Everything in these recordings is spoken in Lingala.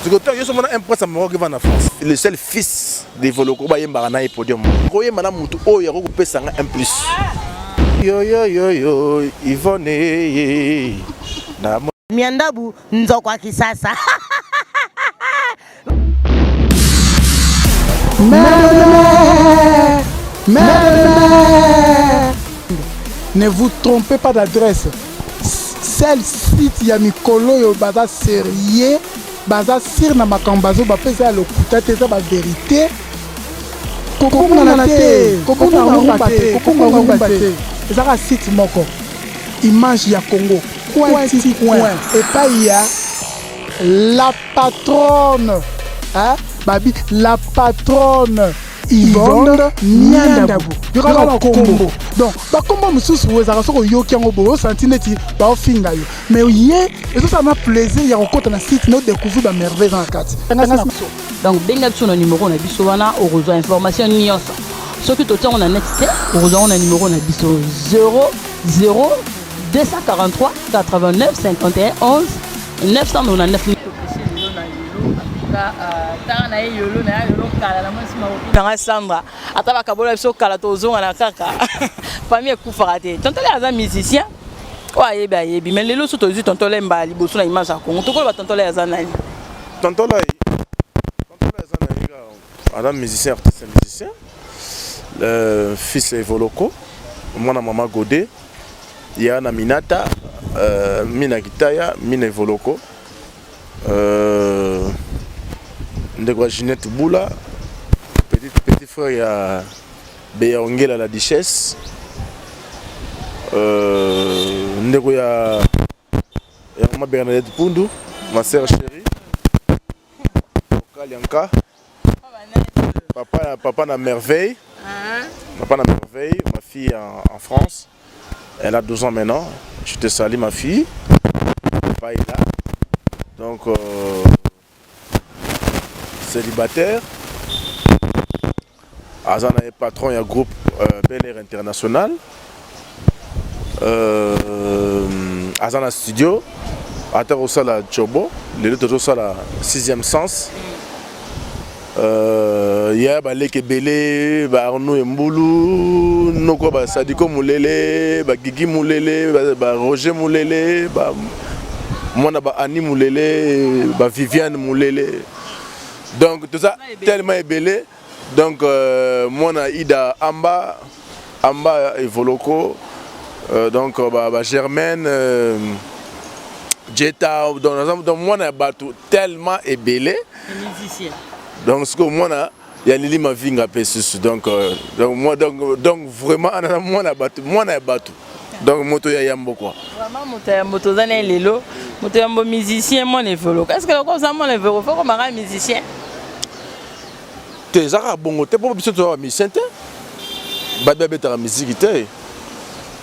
Du coup, il y a un point qui va en France. Le seul fils de Voloko, il y a un podium. Il y a un plus. Yo yo yo yo, Yvonne. Miandabu nzokwa kisasa. Ne vous trompez pas d'adresse. Celle-ci, ya mikolo yo baza sérieux, baza sir na makambazo ba pesa le kutate za ba vérité. Kokonga na te, kokonga ngomba te. Ezaka site moko. Image ya Congo. Point. Et pas il y a la patronne. Hein? Babi, la patronne. Yvonne Miandabu. Yokala na combo. Donc, ba combo mususu wezaka soko yoki yango bo senti neti ba ofinga yo. Mais yé, et ça m'a plaisir ya kokota na site no découvrir ba merveille dans la carte. Donc benga biso na numéro na biso wana o rejoindre information nyonso. Soki to on a net o rejoindre na numéro na biso 00 243 89 51 11 999. Dans Sandra, à ta cabola, so calatozo, à la caca. Famille Koufarate. Tonton les amis musiciens. Ouais, mais les lots sont aux yeux, tonton Lemba, les bossons, image à con. Tonton va tonton les années. Tonton là, Adam musicien, artiste musicien. Le fils est Voloko. Moi, maman Godé. Il y a Minata, Mina Gitaya, Mina Voloko. Ndeko Ginette Boula, petit frère, il y a Béangela la Duchesse. Ndeko il y a ma Bernadette Pundu, ma sœur chérie. Kalianka. Papa na merveille. Papa na merveille, ma fille en France. Elle a 12 ans maintenant. Je te salue ma fille. Papa est là. Donc célibataire. Azana est patron et un groupe Bel Air International. Azana Studio. Ata Rosala Chobo. Les deux Rosala 6e sens. Il y a Baleke Belé, Arnaud Mboulou, Noko Sadiko Moulele, Gigi Moulele, Roger Moulele, moi Annie Moulele, Viviane Moulele. Donc tout ça tellement ébélé. Donc moi Ida Amba et Voloko. Donc Germaine, Jetta. Donc moi tellement ébélé. Donc ce que moi il y a Lili ma vie donc moi donc vraiment moi na battu. Donc moto ya yambo quoi. Vraiment moto zane lelo, moto yambo musicien moi ne volo. Est-ce que comme ça moi ne volo faut comme un musicien? T'es zara bongo, t'es pas besoin de musicien te. Baba beta musique te.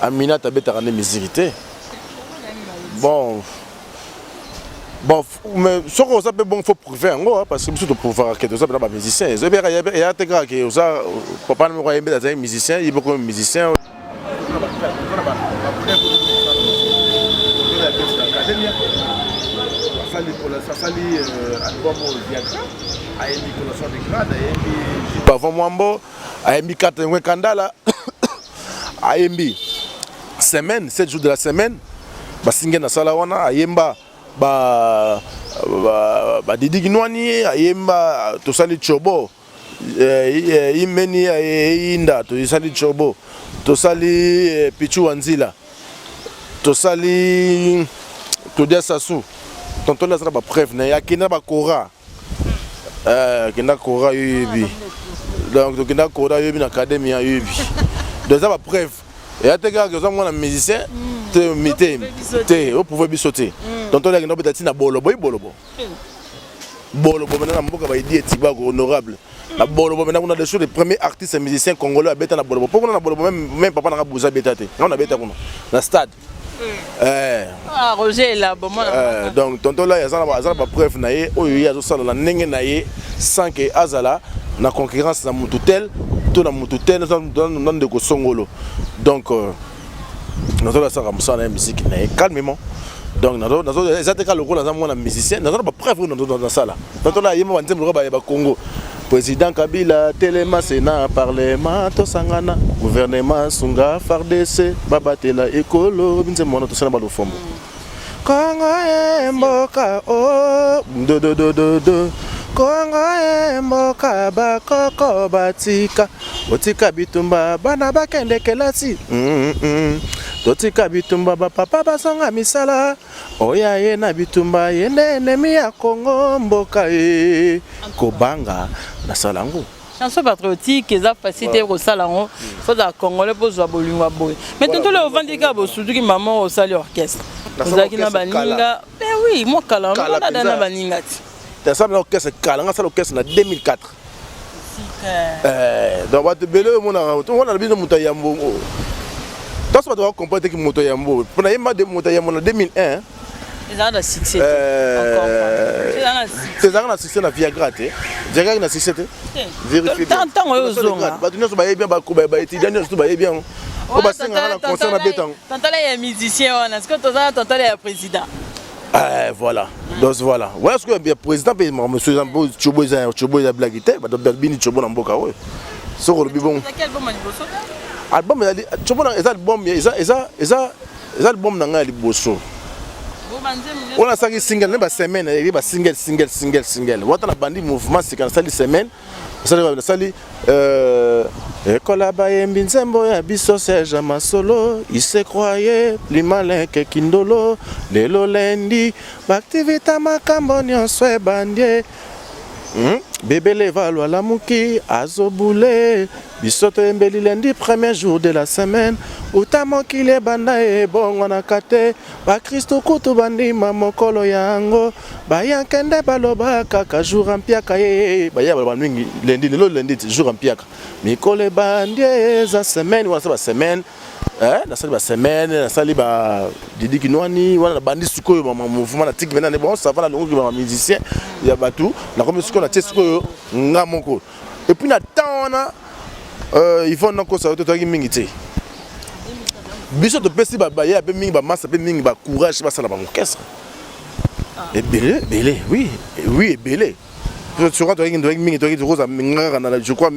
Amina ta beta na musique te. Bon, mais ce qu'on s'appelle bon, faut prouver en gros, parce que surtout pour voir que ça peut musicien. Il y a des gars qui ça, papa ne me croyait pas d'être musicien, il est beaucoup musicien. Avant Mwambo, Aembi 4 Kandala, Aembi semaine, 7 jours de la semaine, Basingen na Salawana, Ayemba. Didi Ginwani ayemba tosali chobo imeni inda tosali chobo tosali pichu wanzila tosali todia sasu tonton la sera ba preuve na yakina ba kora kina kora yubi donc kina kora yubi na académie yubi donc ça ba preuve et atega que ça moi musicien te mité te vous pouvez bisoter tonton la nginobe tati na bolobo maintenant na mboka ba idi etiba honorable na bolobo maintenant on a des choses les premiers artistes et musiciens congolais à beta na bolobo pourquoi na bolobo même papa na bouza betate on a beta kuna na stade Roger là bon donc tonton la yazana ba preuve na ye oyo yazo sala na ndenge na ye sans que azala na concurrence na mututel to na mututel dans de ko songolo donc nous allons faire ça la musique calmement Donc eza te ka lokola naza mwana musicien naza ba preuve dans ça là tonton là yema banzembo lokola ba Congo président Kabila telema sénat parlement tosangana gouvernement sunga FARDC babatela ekolo binzembo to sana ba lo fombo Kongo mboka o do Kongo mboka bakoko batika otika bitumba bana bakende kelasi totika bitumba papa basonga misala oya ye na bitumba yende enemi ya Kongo mboka e kobanga na salango chanson patriotique eza facile ko salango faut da congolais pour zo bolingwa boy mais tonto le vendika bo suduki maman au sali orchestre ozaki na baninga mais oui moi kala on a na baninga t'as ça l'orchestre kala nga ça l'orchestre na 2004 donc ba te bele mon a bino mutayambo dans ce doit comprendre que mutayambo pour na yema de mutayambo na 2001 ils ont un succès c'est un succès na Viagra te Viagra na succès te vérifier tant o zonga ba tunyo so ba bien ba ko ba étudiant so ba bien o ba singa na concert na beton tonton là est musicien on est-ce que tonton là est président voilà donc voilà voilà ce que bien président monsieur Zambo Chobo ya blaguité ba do bini Chobo na mboka oyo soko le bibon quel album liboso album Chobo na album eza album na nga liboso on a cinq single ba semaine et ba single wata na bandi mouvement c'est quand ça les semaines ça les Ekola yembi nzembo ya biso Serge Masolo il se croyait plus malin que Kindolo lelo lendi baktivita makambo nyonso ebandie bébé valwa la muki azobule biso toyembeli lundi premier jour de la semaine utamokile banda e bongo na kate ba Kristo kutu bandima mokolo yango bayankende baloba kaka jour ampiaka ye baya baloba mingi lundi lelo lundi jour ampiaka mikole bandie za semaine wana sa ba semaine na sali ba semaine na sali ba Didi Kinwani wana bandi sikoyo ba mouvement na tik maintenant bon ça va na longo ba musicien ya batu na comme sikoyo na sikoyo ngamoko et puis na temps na ils vont nako sa to taki mingi te biso to pesi ba ya be mingi ba massa be mingi ba courage ba sala ba orchestre et belé oui belé tu vois to mingi to rosa ngara na je crois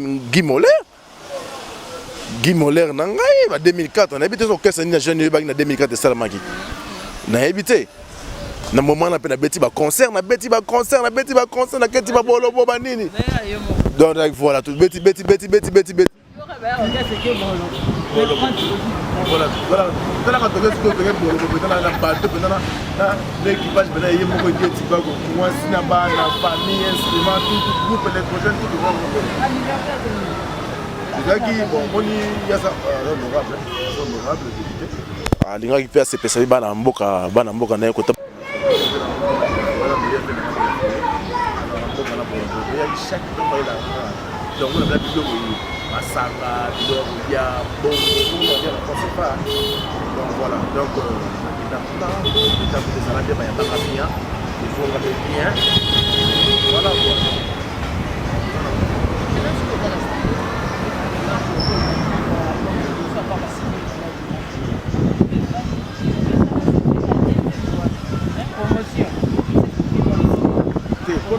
Guy Moller na ngai ba 2004 on a habité orchestre ni jeune ba na 2004 salamaki na habité na moment na pe na beti ba concert na keti ba bolo ba nini donc voilà tout beti voilà dans la catégorie que bolo dans la bateau dans l'équipage ben il y a beaucoup de petits bago moi si na ba na famille instrument tout groupe électrogène tout Zaki bon moni yasa honorable député alinga ki pesa pesa bana mboka na yeko ta chaque fois là donc on a la vidéo masanga vidéo ya bon on pas donc voilà donc il faut regarder bien voilà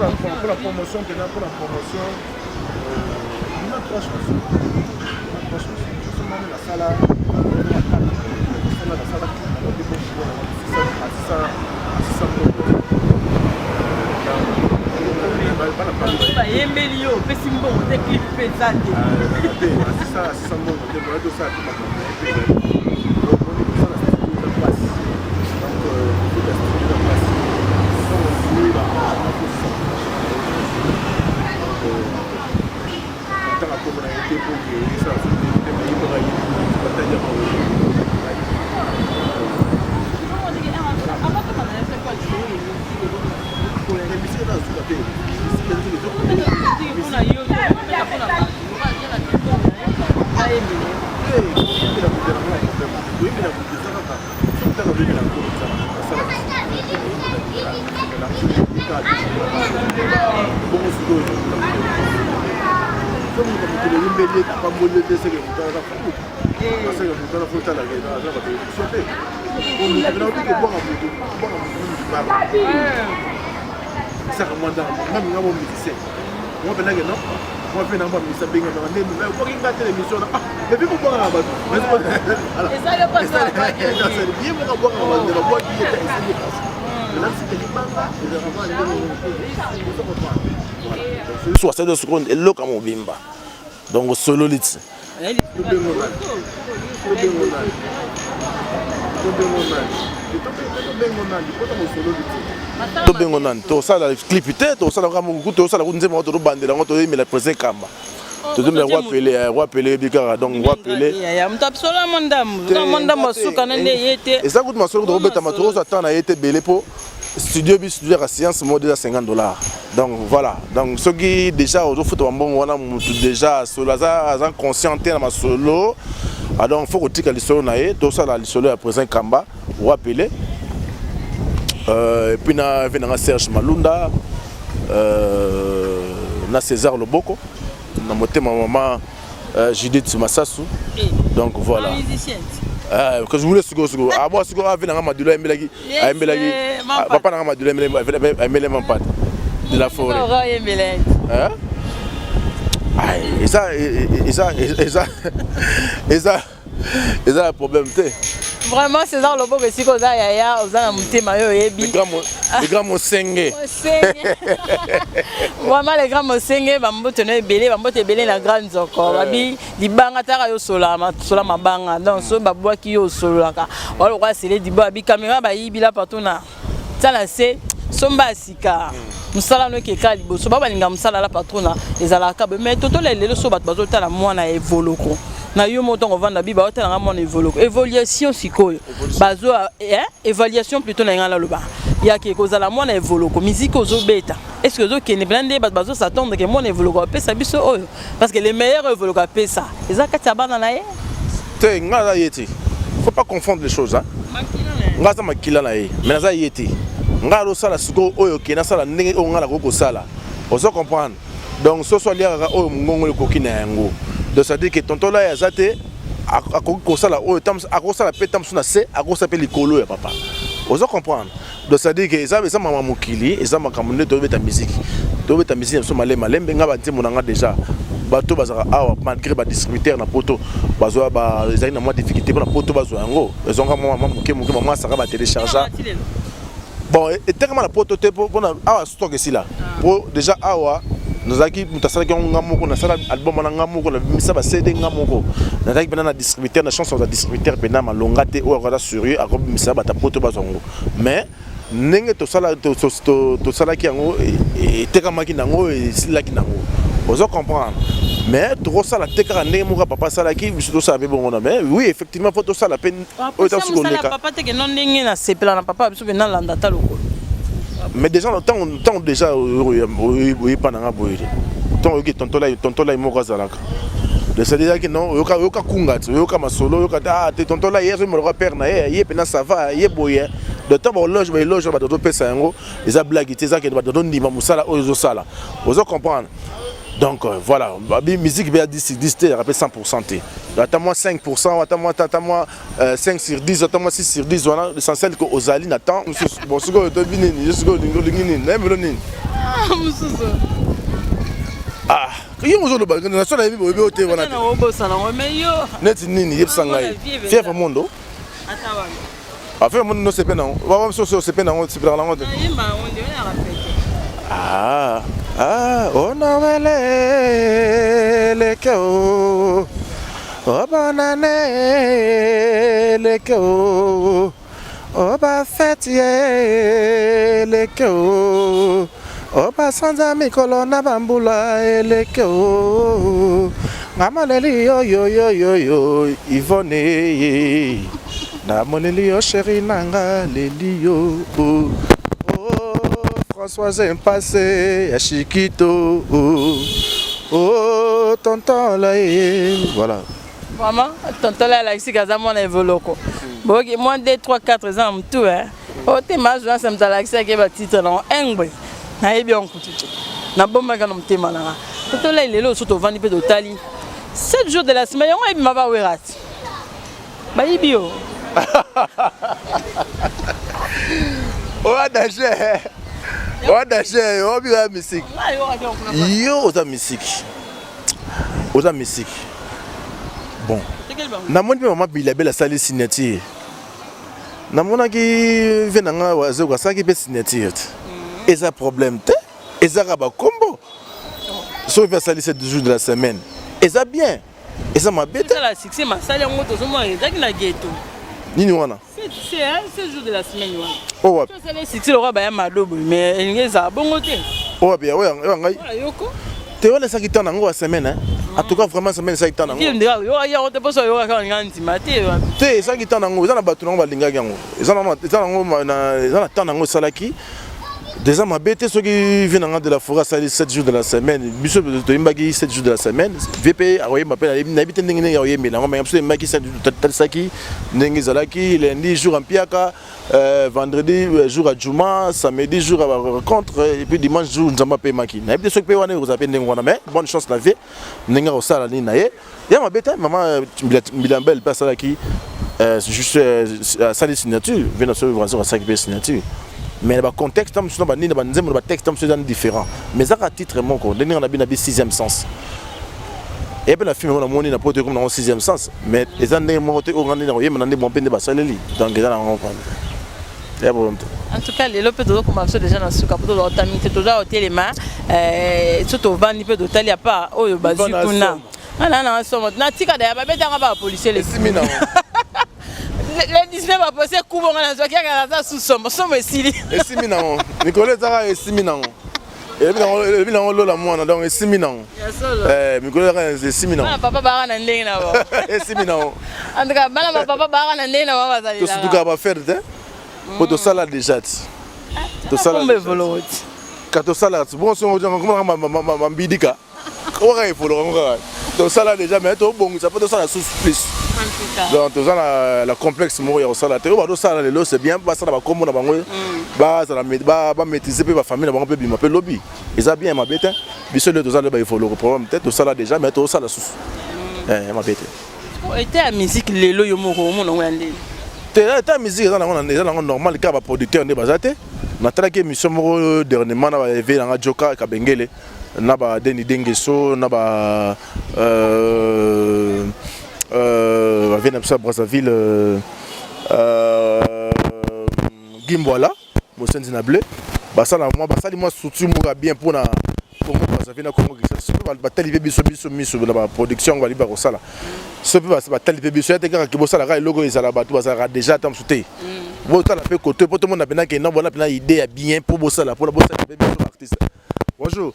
pour la promotion, il y a trois chansons. Je suis dans la salle. Ça commande même nga mo musicien moi ben là non moi ben nga musicien ben nga mais pour qu'il gâte l'émission là et puis pourquoi nga bateau et ça le passe ça c'est bien pour avoir un de la boîte qui était ici là c'était du manga et vraiment soit ça de secondes et loka mo bimba donc solo lit to bengo nan to sala clip te to sala ngam to sala kunzema to bandela ngoto yimela present kamba to dum wa pele bikara donc wa pele ya mtapsola mondam masuka nande yete et ça coûte masolo to beta matro ça tana yete belé po studio bi studio à science mo déjà $50. Donc voilà, donc ceux qui déjà au foot bon wana déjà solo za conscienté na masolo donc faut que les solo naé to sala les solo à present kamba wa pele et puis na venanga Serge Malunda na César Loboko na motema maman Judith Massasu donc voilà que je voulais sugo ah moi sugo venanga Madula Emelagi papa na Madula Emelagi pas de la forêt hein et ça le problème vraiment César Loboko si ko za yaya oza na mutema yo yebi les grands mosenge vraiment les grands mosenge bambote no ebele na grande zoko babi dibanga taka yo sola mabanga donc so babwaki yo solaka wala kwa sele diba bi caméra ba yibila partout na tala se somba sika musala no ke kali bo so ba balinga musala la patrona ezalaka mais toto lelo so bat bazotala mwana evoloko na yo moto on vendre biba hôtel nga mon évolution sikoyo bazo évaluation plutôt na ngala loba ya ke kozala mon évolution musique ozo beta est-ce que zo kene blende bazo s'attendre que mon évolution pesa biso oyo parce que les meilleurs évolution pesa ezaka tabana na ye te ngala yeti faut pas confondre les choses hein ngasa makila na ye mais naza yeti ngalo sala siko oyo kena sala ndenge o ngala ko sala ozo comprendre donc so soit liaka oyo ngongo le kokina yango de ça dire que tonton là yazate a ça là oh tam a ça la pe tam suna se a ça pe likolo ya papa ozo comprendre de ça dire que ça maman mokili et ça makamune to beta musique so malembe nga ba ntimona nga déjà bato bazaka awa malgré ba distributeur na poto bazo ba ezali na moi difficulté pour na poto bazo yango ezonga maman maman ça va télécharger bon et tellement la poto te pour na awa stock ici là pour déjà awa nous avons mutasala ki ngamoko na sala album na ngamoko na misa ba CD ngamoko na taki bena na distributeur na chanson za distributeur bena malonga te o akala sérieux a misa ba ta poto bazongo mais ndenge to sala to sala ki yango e tekamaki nango e silaki nango ozo comprendre mais to sala tekaka ndenge moka papa sala ki biso to sala be bongo na mais oui effectivement faut to sala peine o ta suko leka papa te ke non ndenge na sepela na papa biso ke na landa ta lokolo mais déjà tant déjà oui pas na boye tant que tonton là moko zalaka de ça dire que non yoka kunga yoka masolo yoka ah tonton là hier me le père na hier pena ça va hier boye de temps on loge ba do pesa yango les blagues ça que ba do ndima musala ozo sala ozo comprendre donc voilà la musique bien 10 te rappelle 100%. Attends-moi 5%, attends-moi 5 sur 10, attends-moi 6 sur 10. Voilà l'essentiel que Ozali n'attend. Bon, ce que tu viens, je suis venu. Ah, qui on joue le bal? On a sur la vie, on va te voir. Net nini, yep sangai. Fier au monde. Ah, fier au monde, non c'est pas non. On va voir sur c'est pas non, c'est pas non. Ah. Ah, on a le cœur, oh banane le cœur, oh ba fêtier le cœur, oh ba sans amis colonna bambula le cœur, mamaleli yo yo yo yo yo Yvonne, na moneli yo chéri nanga lelio. Françoise Mpassé, ya Chiquito, oh, tonton là, voilà. Vraiment, tonton là, là, ici, Gazamon est voloko. Bon, moi, 2, 3, 4 ans, tout, hein. Oh, t'es ma joie, ça me t'a l'accès qui va titre, non, un bruit. N'a bien écouté. N'a bon, ma gamme, t'es malin. Tonton là, il est là, surtout, vendu peu de tali. 7 jours de la semaine, on a eu ma baouerat. Bah, il bio. oza danger oza danger obika musique yo oza musique oza musique bon namoni mpe mama bilabel asali signature namonaki vie na nga wazoko asalaki mpe signature te eza problème te ezaka bakombo soki vie asali 7 jours de la semaine eza bien eza mabe te la succès masali yango tozomona ezaki na ghetto nini wana 7 jours de la semaine wana o wapi tosala succès lokwa baya madobo mais elingi ezala bongo te o wapi oyo ngai yoko te wana esaki temps nango ya semaine en tout cas vraiment semaine esaki temps nango yango te mposo yoka kaka linga ndima te esaki temps nango eza na bato nango balingaki yango eza na temps nango esalaki déjà mabe te soki vie nanga de la forêt asali 7 jours de la semaine biso toyembaki 7 jours de la semaine vie mpe akoyemba mpe nayebi te ndenge ndenge akoyembela yango mais biso toyembaki 7 jours talisaki ndenge ezalaki lundi jour ampiaka vendredi jour à Juma samedi jour à rencontre et puis dimanche jour nzamba apemaki nayebi te soki mpe wana ekozala mpe ndenge wana mais bonne chance na vie ndenge akosala nini na ye ya mabe te mama mbilambel mpe asalaki juste asali signature vie na soki asalaki mpe signature mais le contexte tam suna banini banzembo ba texte tam c'est différent mais ça à titre mon ko ndenge on a bien 6e sens et puis la film on a moni na pote comme dans 6e sens mais les années mo te o ngani na yema na ndembo pende basaleli donc ça na comprendre ya bon en tout cas les lopes de commencer déjà dans ce capot de tamite to da hotel ma surtout vandi pe d'hôtel ya pas oyo bazikuna ana na somo na tika da ba beta ba policier les simina les 19 va passer coupe on a zokia kana sous somme esili esimi nango Nicolas zaka esimi nango ebi nango lola mwana donc esimi nango Nicolas zaka esimi nango papa bara na ndenge na ba esimi nango en tout cas bana papa bara na ndenge na ba bazali to surtout ba faire te pour to sala déjà to sala kombe volot kato sala bon so comment mbidika oka ifolo ngoka to sala déjà mais to bongisa po to sala sous plus donc tout ça la complexe mourir au salaire on va ça là c'est bien parce que va comme on a ba maîtriser ba famille ba peu bima peu lobby ils a bien ma bête biso le deux ans il faut le problème peut-être tout ça là déjà mais tout ça là sous ma bête était à musique lelo yo moko mo no ngande ta musique ça là normal ka ba producteur ne bazate na tala ke mission moko dernièrement na ba éveil na Joka Kabengele na ba Deni Dengeso na ba vient à Brazzaville Gimboala Mosen Zinablé basala moi surtout moi bien pour na Congo Brazzaville na Congo ça va taliber biso la production va liba ko sala ce peut va taliber biso te ka ki bosala ka logo ezala batu basala déjà tam souté bota la pe côté pour tout le monde na que non voilà plein idée bien pour bosala pour la bosala biso artiste bonjour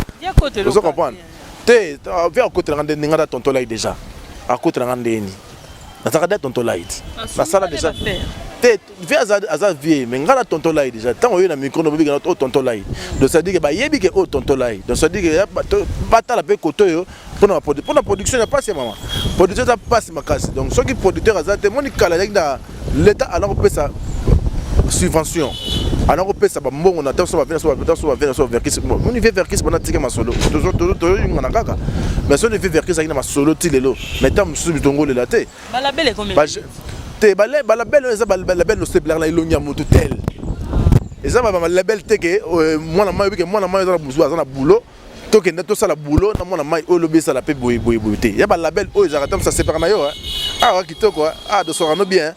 vous comprenez te vient à côté de ngada tonto là déjà à côté de ngandeni na takada tonto light na sala déjà te via za vie mais ngala tonto light déjà tant on y na micro no biga na tonto light donc ça dit que ba yebi que tonto light donc ça dit que bata la pe koto yo pour la production pas c'est maman production ça passe ma casse donc ceux qui producteur azate moni kala na l'état alors peut ça subvention alors on peut ça ba mbongo na taso ba venir so verkis mon niveau verkis bana tika masolo toujours ngana kaka mais so ne fait verkis akina masolo tilelo mais tam subi tongo le laté ba la belle combien te ba la belle ça ba la belle c'est blaire la ilonya moto tel et ça ba la belle te que moi na mai que moi na mai za buzo za boulot to que neto ça la boulot na moi na mai o lobi ça la pe boy te ya ba la belle o za tam ça sépare na yo ah kitoko ah de soir no bien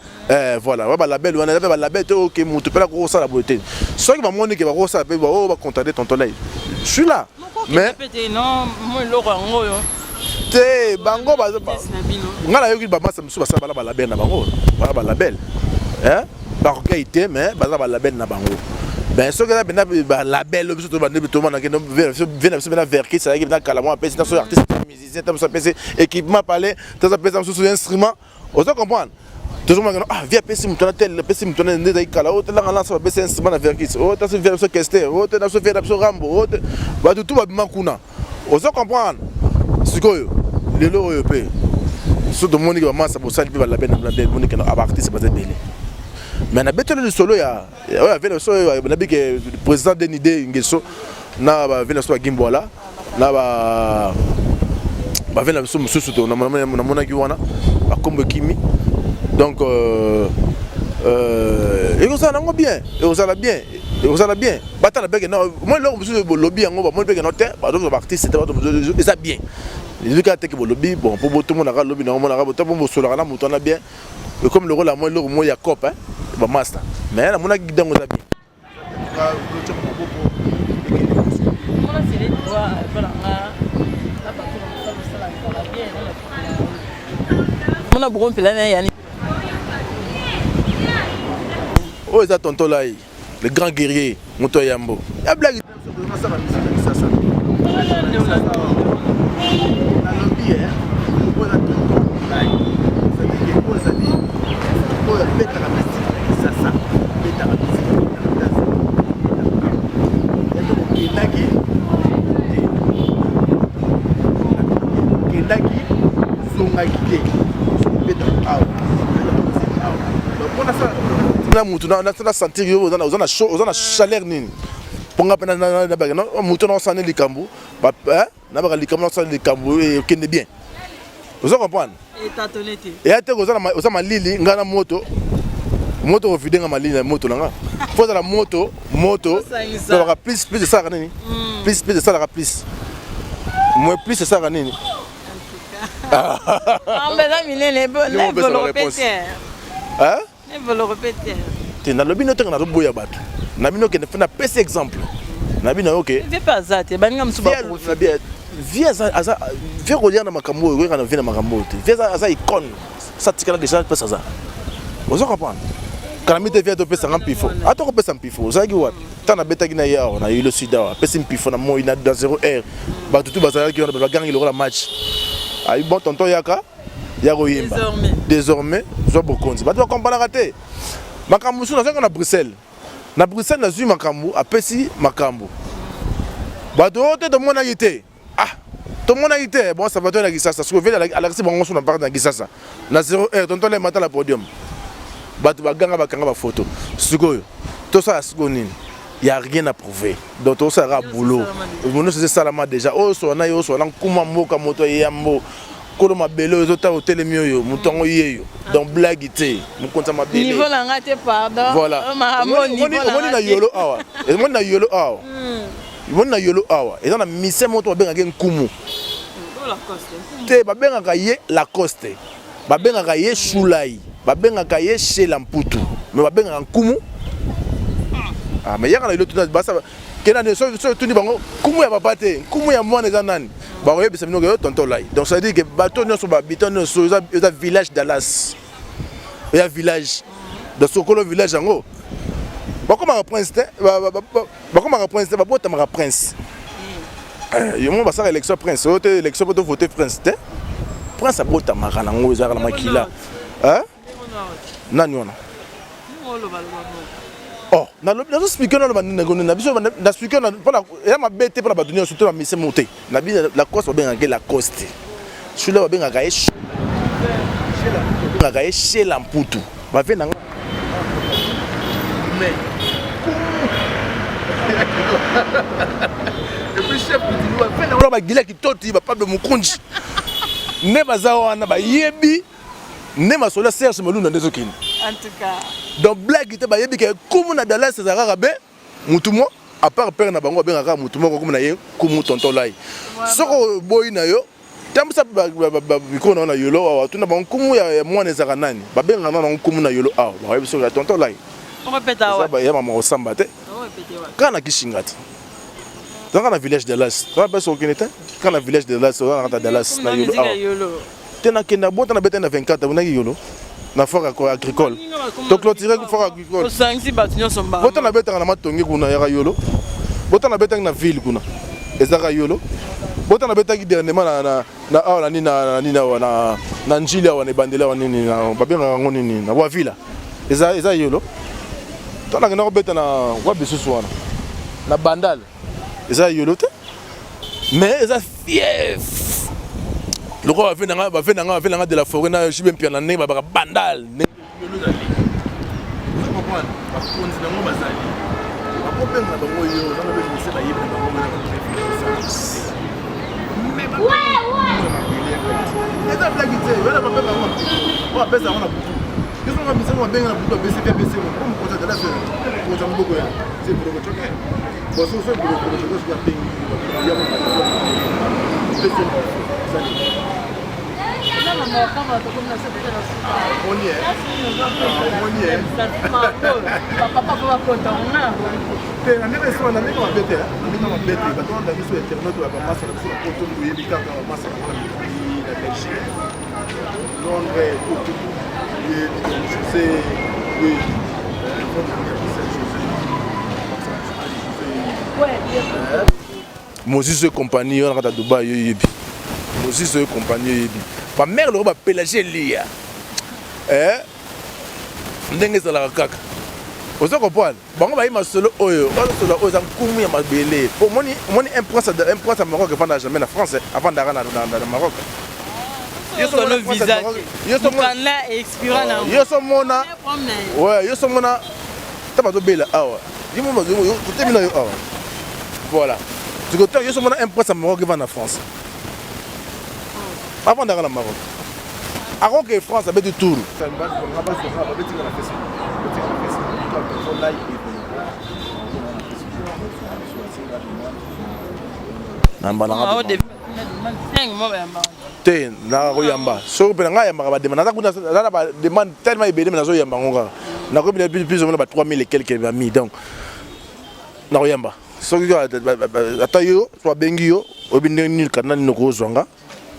voilà ouais, bah, la belle on a la belle ok mon tu peux la grosse la beauté soit qui va monter qui va grosse la on va contacter tonton là je suis là mais non moi l'orango yo te bango ba ngala yo ki ba masa msu ba bala la belle na bango ba la belle hein ba ko été mais ba la belle na bango ben ce que là la belle surtout ba nebi to mana ke vient vers qui ça qui na kala moi pèse dans artiste musicien tam ça pèse équipement parler tam ça pèse sur instrument on se comprendre toujours maintenant ah via PC mutona tel PC mutona ndeza ikala o tela ngala sa PC instrument na verkis o ta se via so kester o ta so via so rambo o ba tout ba makuna on se comprendre sikoyo lelo oyo pe so de moni ba masa bo sali ba la benne na moni que na artiste ba zebele mais na betelo solo ya avec so na bi que président Deni Dengeso na ba vena so Gimboala na ba vena so mususu to na mona ki wana ba kombo kimi donc et ça n'a bien et ça l'a bien et ça l'a bien battre la bec non moi là on lobby en moi bec non terre par d'autres artistes c'est ça bien les gars que lobby bon pour tout le monde a lobby normalement on a pour solo là mouton bien et comme le rôle à moi il y a cop hein bah master mais là mon a guidé on a bien on a beaucoup de plaisir. Oh, c'est tonton là, le grand guerrier, Moto Yambo. Il y a blague. On a senti on a chaleur nini ponga pena na baga no muto na sané likambu ba na baga likambu na sané likambu et kende bien vous comprenez et tatonete et ate ko za malili ngana moto ko videnga malili na moto nanga faut la moto ça aura plus de ça nini plus de ça aura plus moins plus de ça nini ah mais là minene bon répéter hein il veut le répéter. Tu n'as pas besoin de faire boya bat. Na bino que na pese exemple. Na bino OK. Viens pas ça, tu banga msuba pour viens viens regarder na makambo, regarder na vina makambo. Viens ça icône. Ça tikala déjà pesa ça. Vous comprenez? Quand mi te vient de pesa ngampifo. Ato ko pesa mpifo. Zaki wat. Tana beta gina ya na yilo sida. Pesa mpifo na mo ina dans 0 heure. Ba tutu bazala ki on ba gang le match. Ay bon tonton yaka. Désormais, je vais beaucoup dire. Tu vas comprendre raté. Makambu sur na Bruxelles. Na Bruxelles na zu makambu a pesi makambu. Ba do te mon agité. Ah, tout mon agité. Bon ça va donner ça ça. Soulever à la reste bon on parle dans ça. Na 0 heure tonton le matin la podium. Ba tu ba ganga ba kanga ba photo. Sugoyo. Tout ça sugonine. Il y a rien à prouver. Donc tout ça sera boulot. Mon c'est salama déjà. Oh so na yo so na kuma moka moto yambo. Kolo mabelo ezota hotel mioyo mutongo yeyo donc blague té mu konta mabelo niveau la ngate pardon voilà on na yolo awa et mon na yolo awa mon na yolo awa et na mise moto benga ke nkumu te ba benga ka ye Lacoste ba benga ka ye Shulai ba benga ka ye chez Lamputu mais ba benga nkumu ah mais yaka na yolo tuna basa kena ne so tuni bango kumu ya papa te kumu ya mwana za nani ba oyebi se bino tonton lai donc ça veut dire que bateau nyonso ba habitant nyonso eza village Dallas ya village de Sokolo village yango bakoma prince te bakoma prince te babota ma prince yo mo basaka élection prince o te élection pour voter prince te prince abota makana ngo ezaka na makila hein nani wana oh na speaker na na biso na speaker na pona ya mabete pona badunia surtout na mise monter na bi la coste ba benga la coste shula ba benga ka chez Lamputu ba vena mais et puis chef du ba vena ba gila ki toti ba Pablo Mukunji ne bazawa na ba yebi ne masola Serge Malunda ndezokini en tout cas donc blague te ba yebi ke kumu na Dallas ezaka rabe mutumo à part père na bango bengaka mutumo ko kumu na ye kumu tonton lai soko boy na yo tamsa ba biko na yolo awa tuna ba kumu ya mwana ezaka nani ba benga na kumu na yolo awa ba yebi so ya tonton lai on répète awa ba ya mama osamba te on répète wa kana kishingati dans la village de Dallas tu vas sur Keneta quand la village de Dallas on rentre à Dallas na yolo tena kenda bota na beta na 24 on a yolo na fort agricole to clôturer fort agricole osangi batunyo somba bota na beta na matongi kuna ya yolo bota na beta na ville kuna ezaka yolo bota na beta ki dernièrement na awa ni na njili awa ne bandela wa nini na babenga ngo nini na wa villa eza yolo to na ngena beta na wa bisusu wana na bandal eza yolo te mais eza fief le roi va venir de la forêt na je bien piano ne ba bandal ne vous comprenez parce qu'on dit ngo bazali ba problème na bango yo na ba se ba yeba na bango na ouais eza blague te wala ba pesa ngo on pesa ngo na butu va me faire bien la boule de BCP, comme on de la semaine. On s'en beaucoup. C'est pour le choquer. Bon, c'est pour le choquer, je vais on y est. Moses compagnie on a Dubaï Moses compagnie ma mère le va pélager lia ndenge ça la kaka ozo comprendre bango ba ima solo oyo solo oza nkumu ya mabele pour moni un prince à Maroc avant jamais la France avant d'arriver dans Maroc yo so no visa yo so mona expira na yo so mona ouais yo so mona taba do bela awa yo mo yo termine yo awa voilà du côté yo so mona un prince à Maroc avant la France avant d'arriver au Maroc. Avant que France avait du tour.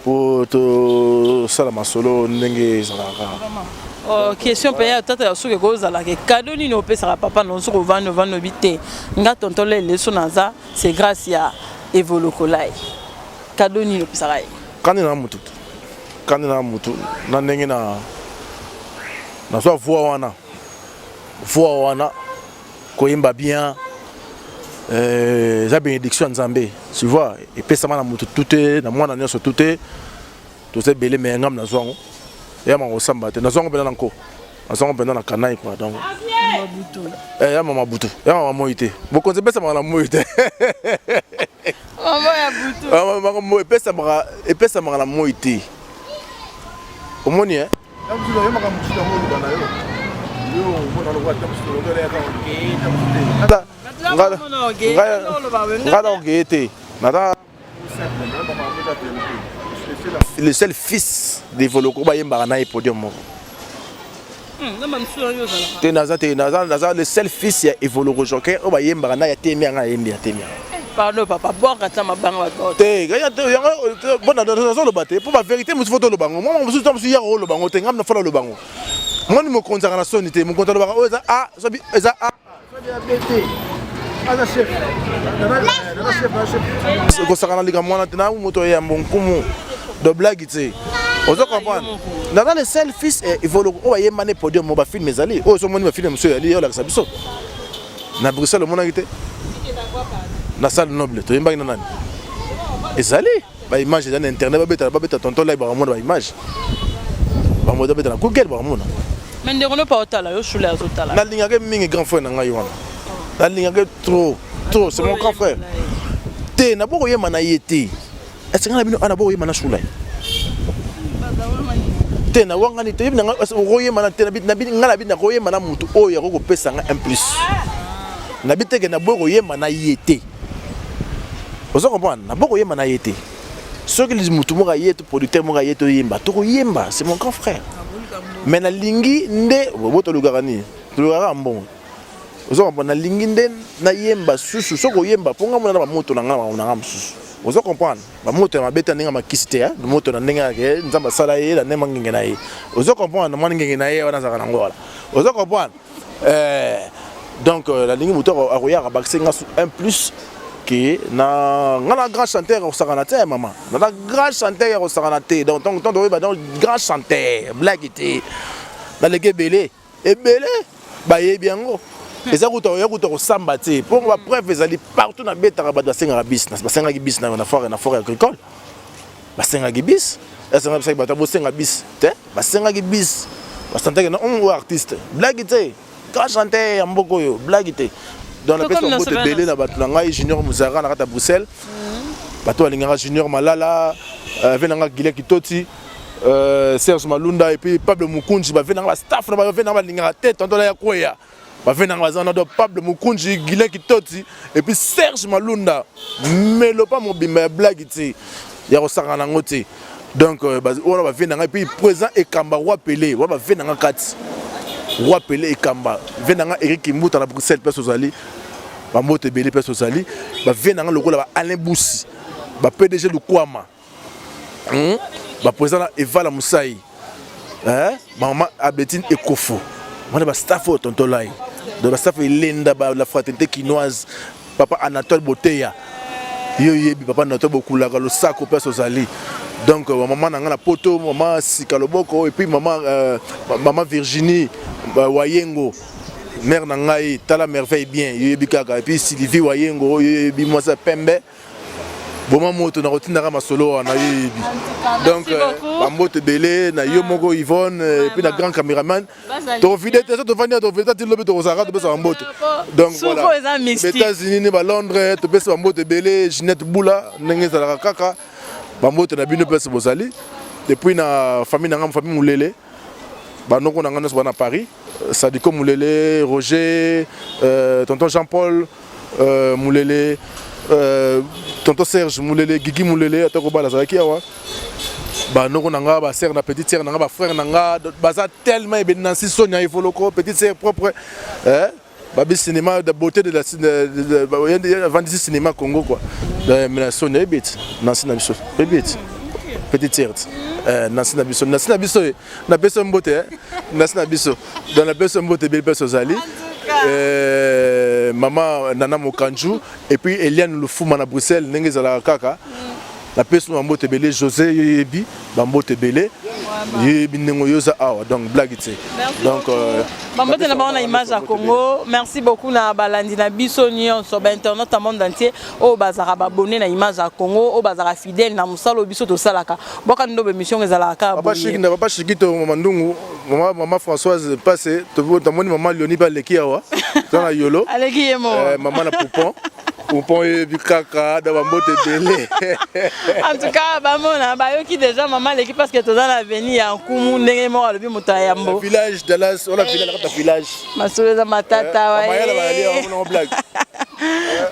pour tout ça la solo ndenge salaka question paya tata ya suke ko zala ke cadeau ni no pesa papa non so vendre bité nga tonton le leso naza c'est grâce à Evolokolai cadeau ni no pesa rai kanina mutu na ndenge na so voix wana ko imba bien la bénédiction Nzambe, tu vois, et puis ça m'a montré tout est, dans moi on tout est, tout c'est belé mais ngam na zongo, ya ma osamba te, na zongo bena nanko, na zongo bena na kanai quoi donc. Ya mama butu, ya mama moité, beaucoup de personnes m'a la moité. Maman ya butu. Maman moité, et puis ça m'a la moité. Au moni hein. Ya butu ya mama butu na moité bana yo. Yo, mo na lo wa ta butu lo ya ka on. Le seul fils de Voloko Bayembarana et podium. Le seul fils de Voloko Joker, Bayembarana et Temia. Pardon, papa, boire à ma banque. Pour ma vérité, je suis le bango. Moi, je suis le bango. Je suis le bango. Moi, je me compte à la sonité. Je me compte à la bango. de blague on se comprend dans le seul fils il faut le mané podium mon film mes alliés oh son mon film monsieur ali la sabiso na Bruxelles mon invité na salle noble to yimba nani ezali ba image dans internet ba beta tonton là ba mon image ba mo beta na Google ba mon mais ndeko pas otala yo shule azotala na linga ke mingi grand frère na ngai wana na linga ke trop c'est mon grand frère te na boko yema na yete est-ce que na bino ana boko yema na shule te na wanga ni te bina ngo yema na te na bina ngala bina ko yema na mutu oyo ko pesa nga un plus na biteke na boko yema na yete ozo comprendre na boko yema na yete ce que les mutu mo ga yete producteur mo ga yete yemba to yemba c'est mon grand frère mais na lingi nde boto lugarani to lugara mbongo ozo comprendre na lingi nde na yemba susu soko yemba ponga mona na moto na nga mususu ozo comprendre ba moto na beta ndinga makisite ya moto na ndinga ke nzamba sala ye na nema ngenge na ye ozo comprendre na ngenge na ye wana za kana ngola ozo comprendre donc la lingi moto aroya ka baksenga un plus que na ngana grand chanteur au sakanate maman na grand chanteur au sakanate donc tant donc grand chanteur blague était na leke belé et belé ba ye biango et ça coûte samba te pour ma preuve ezali partout na beta ba senga business ba senga business na forêt agricole ba senga bis et ça ba ba bo senga bis te ba senga bis ba santé na on artiste blague te grand chanteur mboko yo blague te dans la personne bote belé na batu ngai junior Muzara na kata Bruxelles bato alingaka junior Malala venanga Gile Kitoti Serge Malunda et puis Pablo Mukunji ba venanga staff na ba venanga linga tête tonton ya koya ba venanga zana do Pablo Mukunji Guilin Kitoti et puis Serge Malunda mais le pas mon bimba blague ti ya rosaka na ngoti donc on va venanga et puis présent et Kamba Roi Pelé on va venanga kati Roi Pelé et Kamba venanga Eric Mouta na Bruxelles personne zali ba mote belé personne zali ba venanga lokola ba Alain Boussi ba PDG Lukwama ba président Eva la Moussaï maman Abetine Ekofo on ba staff au tonton Lai de ba staff Lenda ba la fraternité quinoise papa Anatole Boteya yo yebi papa Anatole Bokula ka lo sako peso zali donc maman nanga na poto maman Sikaloboko et puis maman Virginie Wayengo mère nangai tala merveille bien yo yebi kaka et puis Sylvie Wayengo yo yebi moi ça Pembe Boma moto na rotinaka masolo na yebi donc bamoto belé na yo moko Yvonne et puis na grand caméraman to vidéo to vania to vidéo ti lobi to osaka to besa bamoto donc voilà les États-Unis ni ba Londres to besa bamoto belé Ginette Boula ndenge za kaka bamoto na bino pesa bozali depuis na famille na ngam famille Moulele ba noko na ngana so na Paris Sadiko Moulele Roger tonton Jean-Paul Moulele tonton Serge Moulele Guigui Moulele atako bala zaki awa ba noko nanga ba sœur na petite sœur nanga ba frère nanga baza tellement et Nancy Sonia Ifoloko petite sœur propre babi cinéma de beauté de la Vandisi cinéma Congo quoi de Sonia ebit Nancy na biso ebit petite sœur Nancy na biso na beso mbote Nancy na biso dans la beso mbote belle beso zali maman Nana Mokanju et puis Eliane Lufuma na Bruxelles ndenge za kaka la personne Mbote Belé José yebi Mbote Belé yebi nengo yoza awa donc blague tse donc Mbote na ba na image à Congo merci beaucoup na balandi na biso nyonso ba internet ta monde entier o bazara ba abonné na image à Congo o bazara fidèle na musalo biso to salaka boka ndo be mission ezalaka papa shikito mandungu maman Françoise passé to moni maman Leonie ba leki awa dans la yolo aleki yemo maman na poupon Poupon et Bikaka dans Mbote Belé. En tout cas, bamona bayoki déjà maman l'équipe parce que tu dans l'avenir en Kumu ndenge mo alobi mutayambo. Village Dallas, on a village. Masoleza matata ouais. On blague.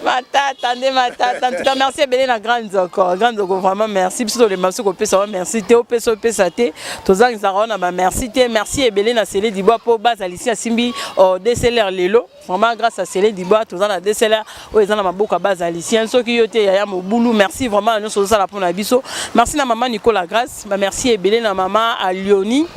Matata. En tout cas, merci Belé na grande encore. Grande vraiment merci. Biso les masu ko pesa merci Théo peso pesate. Tozang zarona ba merci te merci Belé na Célé Dibois po base Alicia Simbi au DCLR Lelo. Vraiment grâce à Célé Dibois tozang na DCLR o ezana maboka base Alicia soki yote ya mobulu merci vraiment nous so la pona biso. Merci na maman Nicolas Grace, merci Belé na maman à Lioni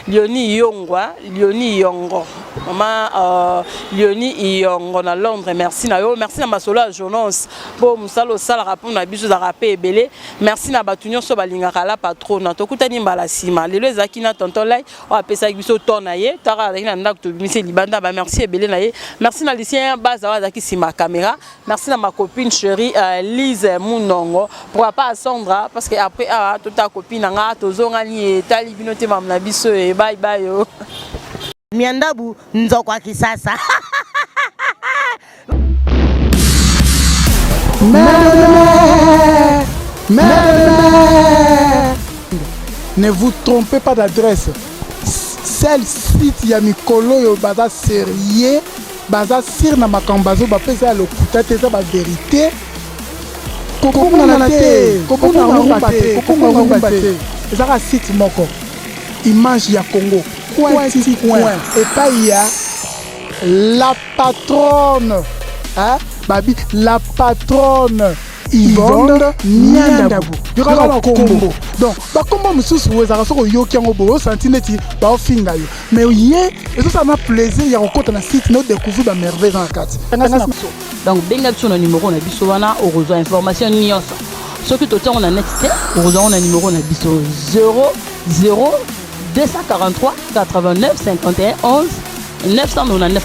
Yongwa, Lioni Yongo. Maman Lioni Yongo na Londres, merci na yo, merci na Masola Jonas. Bo musalo sala rapon na biso za rapé Belé. Merci na batunyo so balingaka la patron. Tokutani mbala sima. Lelo ezaki na tonton Lai, o apesa biso tona ye, tara na ndako to bimise libanda ba merci Belé na ye. Merci na lycéen baza zaki sima caméra. Merci na ma copine chérie Lise Munongo. Pourquoi pas Sandra parce que après toute ta copine nga tozonga ni tali binote mam na biso e bye bye yo. Miandabu nzokwa kisasa. Ne vous trompez pas d'adresse. Celle site ya mikolo yo baza sérieux, baza sir na makambazo ba pesa le kutate za ba vérité. Kokona na te, kokona ngomba te. Ezaka site moko. Image ya Congo. Point. Et pas il y a la patronne. Hein? Babi, la patronne. Yvonne Niandabu. Il y aura le combo. Donc, comme je suis vous avez yoki en obo, santineti, ba finga yo. Mais hier, et ça m'a plaisir, il y a encore un site nous découvrir la merveille dans la carte. Donc, benga sur le numéro na biso wana au rejoint information nyonso. Ce que tout on a nexté, au rejoint on a numéro na biso 00 243 89 51 11 999.